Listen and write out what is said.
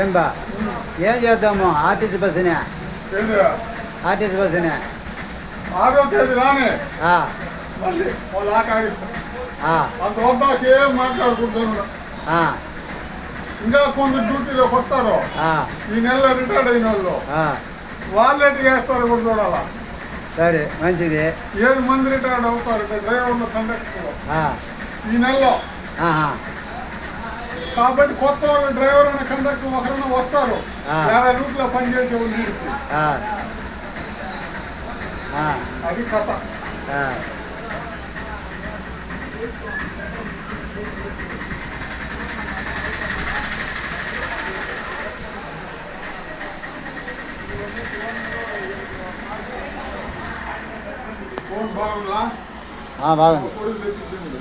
ఏం బా ఏం చేద్దాము ఆర్టీసీ బస్సునే ఏంది ఆర్టీసీ బస్సునే 6వ తేదీ రానే ఆ, మళ్ళీ వాళ్ళు ఆట ఆడిస్తారు ఆ, అంత వద్దాక ఏం మాట్లాడుకుంటున్నారు. ఆ, ఇంకా కొందరు డ్యూటీలోకి వస్తారు. ఆ, ఈ నెలలో రిటైర్డ్ అయిన వాళ్ళు ఆ. వాళ్ళు ఎట్లా చేస్తారు కూడా చూడాలా. సరే మంచిది 7 మంది రిటైర్డ్ అవుతారు డ్రైవర్లు కండక్టర్లు ఆ, ఈ నెలలో. ఆహా, కాబట్టి కొత్త వాళ్ళు డ్రైవర్ అనే కండక్టర్ ఒకరైనా వస్తారు. ఆ. వేరే రూట్లో పనిచేసే వాళ్ళు ఆ, ఆ, అది కథ. ఆ. ఫోన్ బాగుందా బాగుంది పొడి తెప్పించింది.